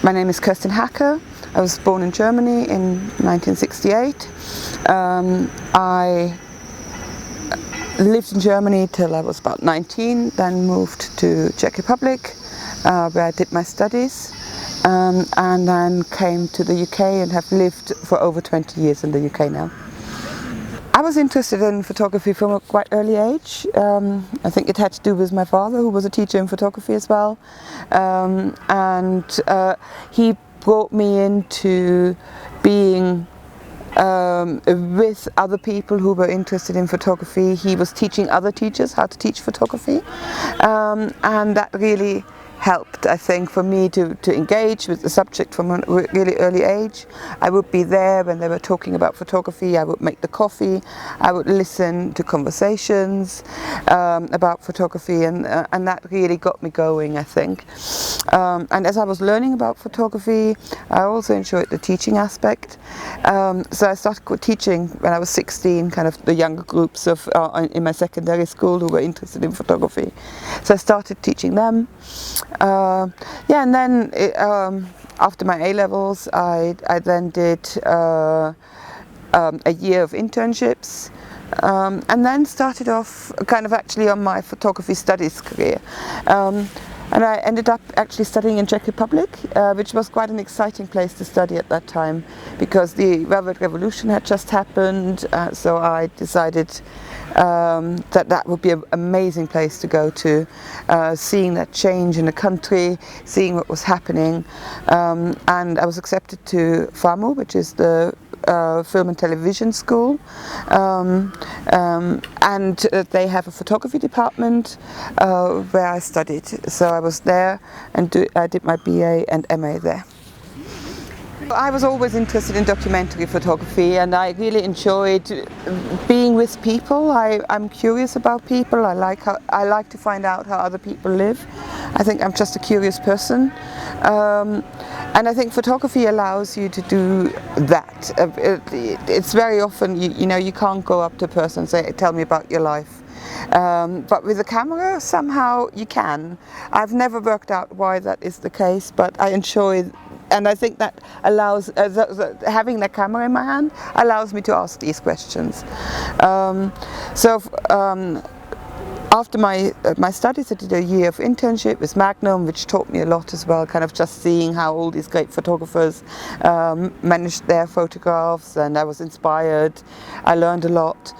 My name is Kerstin.Hacker. I was born in Germany in 1968. I lived in Germany till I was about 19, then moved to Czech Republic where I did my studies, and then came to the UK and have lived for over 20 years in the UK now. I was interested in photography from a quite early age. I think it had to do with my father, who was a teacher in photography as well, and he brought me into being with other people who were interested in photography. He was teaching other teachers how to teach photography, and that really helped, I think, for me to engage with the subject from a really early age. I would be there when they were talking about photography. I would make the coffee. I would listen to conversations about photography, and that really got me going, I think. And as I was learning about photography, I also enjoyed the teaching aspect. So I started teaching when I was 16, kind of the younger groups of in my secondary school who were interested in photography. So I started teaching them. And then after my A-levels, I then did a year of internships, and then started off kind of actually on my photography studies career. And I ended up actually studying in Czech Republic, which was quite an exciting place to study at that time, because the Velvet Revolution had just happened, so I decided that would be an amazing place to go to, seeing that change in the country, seeing what was happening. And I was accepted to FAMU, which is the film and television school, and they have a photography department where I studied. So I was there and I did my BA and MA there. I was always interested in documentary photography, and I really enjoyed being with people. I'm curious about people. I like to find out how other people live. I think I'm just a curious person, and I think photography allows you to do that. It's very often you can't go up to a person and say, "Tell me about your life." But with a camera, somehow you can. I've never worked out why that is the case, but I enjoy. And I think that allows, having the camera in my hand allows me to ask these questions. After my studies, I did a year of internship with Magnum, which taught me a lot as well, kind of just seeing how all these great photographers managed their photographs, and I was inspired. I learned a lot.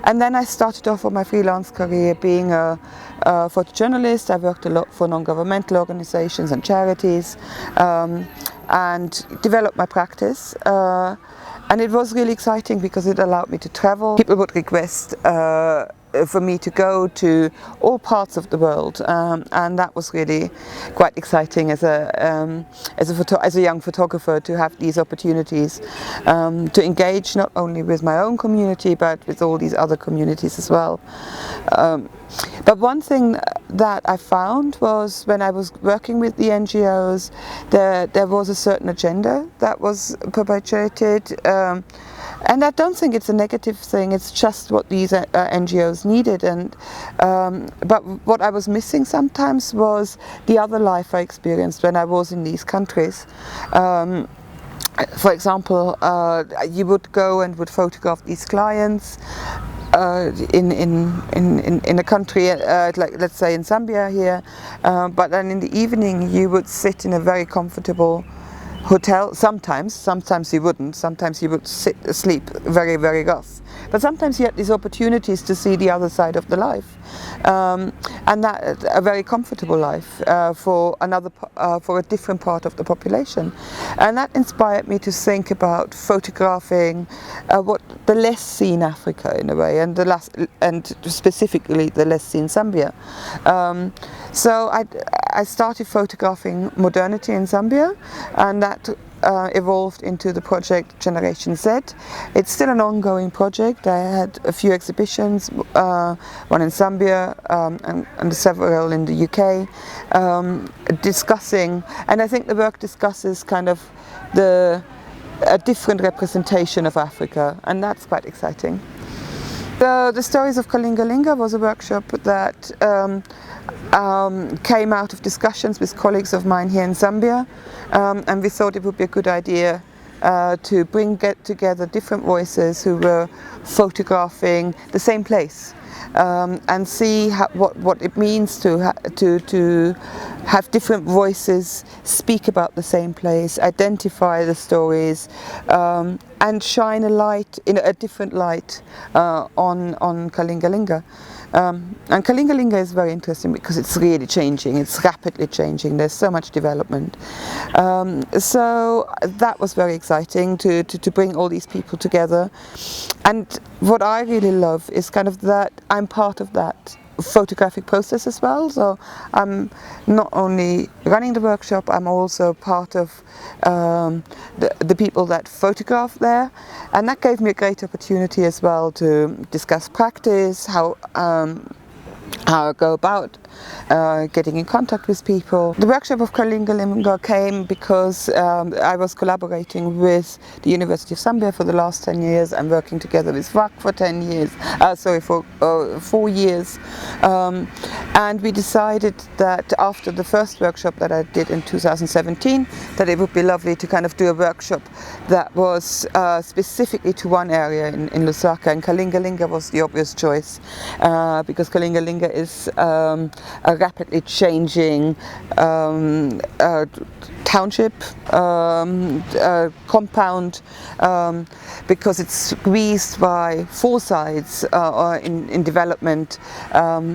And then I started off on my freelance career being a photojournalist. I worked a lot for non-governmental organizations and charities, and developed my practice. And it was really exciting because it allowed me to travel. People would request for me to go to all parts of the world, and that was really quite exciting as a young photographer, to have these opportunities to engage not only with my own community but with all these other communities as well. But one thing that I found was, when I was working with the NGOs, there was a certain agenda that was perpetuated. And I don't think it's a negative thing, it's just what these NGOs needed. But what I was missing sometimes was the other life I experienced when I was in these countries. For example, you would go and would photograph these clients in a country, like let's say in Zambia here, but then in the evening you would sit in a very comfortable hotel. Sometimes you wouldn't. Sometimes you would sleep very, very rough. But sometimes you had these opportunities to see the other side of the life, and that a very comfortable life for a different part of the population. And that inspired me to think about photographing what the less seen Africa in a way, and specifically the less seen Zambia. So I started photographing modernity in Zambia, and that evolved into the project Generation Z. It's still an ongoing project. I had a few exhibitions, one in Zambia and several in the UK, discussing, and I think the work discusses kind of a different representation of Africa, and that's quite exciting. The Stories of Kalingalinga was a workshop that came out of discussions with colleagues of mine here in Zambia, and we thought it would be a good idea to get together different voices who were photographing the same place, and see what it means to have different voices speak about the same place, identify the stories, and shine a light, in a different light, on Kalingalinga. And Kalingalinga is very interesting because it's really changing, it's rapidly changing, there's so much development. So that was very exciting to bring all these people together. And what I really love is kind of that I'm part of that photographic process as well. So I'm not only running the workshop, I'm also part of the people that photograph there, and that gave me a great opportunity as well to discuss practice, how I go about getting in contact with people. The workshop of Kalingalinga came because I was collaborating with the University of Zambia for the last 10 years. I'm working together with VAC for 10 years, for 4 years. And we decided that after the first workshop that I did in 2017, that it would be lovely to kind of do a workshop that was specifically to one area in Lusaka, and Kalingalinga was the obvious choice, because Kalingalinga is a rapidly changing township, compound, because it's squeezed by 4 sides in development.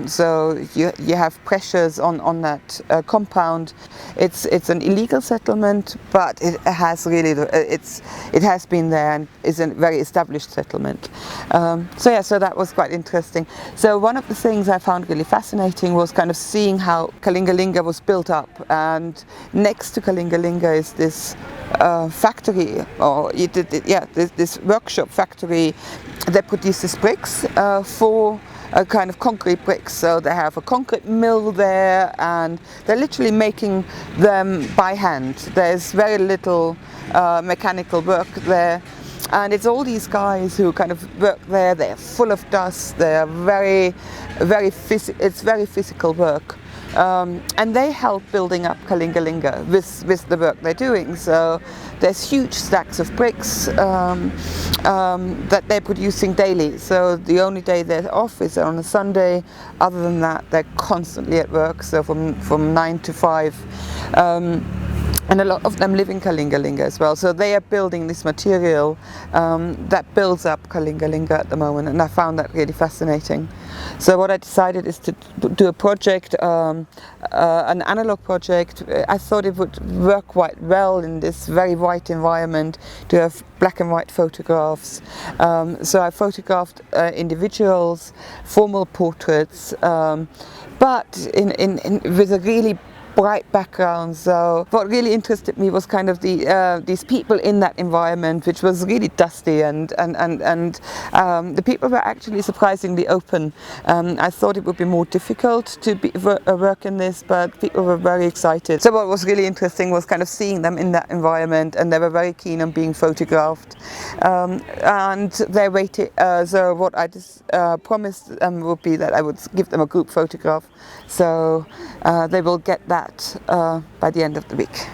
So you have pressures on that compound. It's an illegal settlement, but it has really it has been there and is a very established settlement. So that was quite interesting. So one of the things I found really fascinating was kind of seeing how Kalingalinga was built up, and next to Kalingalinga is this factory, or this workshop factory that produces bricks for a kind of concrete bricks. So they have a concrete mill there, and they're literally making them by hand. There's very little mechanical work there. And it's all these guys who kind of work there. They're full of dust. They're it's very physical work, and they help building up Kalingalinga with the work they're doing. So there's huge stacks of bricks that they're producing daily. So the only day they're off is on a Sunday. Other than that, they're constantly at work. So from 9 to 5. And a lot of them live in Kalingalinga as well. So they are building this material that builds up Kalingalinga at the moment, and I found that really fascinating. So what I decided is to do a project, an analog project. I thought it would work quite well in this very white environment to have black and white photographs. So I photographed individuals, formal portraits, but with a really bright background. So what really interested me was kind of these people in that environment, which was really dusty, and the people were actually surprisingly open. I thought it would be more difficult to work in this, but people were very excited. So what was really interesting was kind of seeing them in that environment, and they were very keen on being photographed, and they waited. So what I just promised them would be that I would give them a group photograph. So they will get that by the end of the week.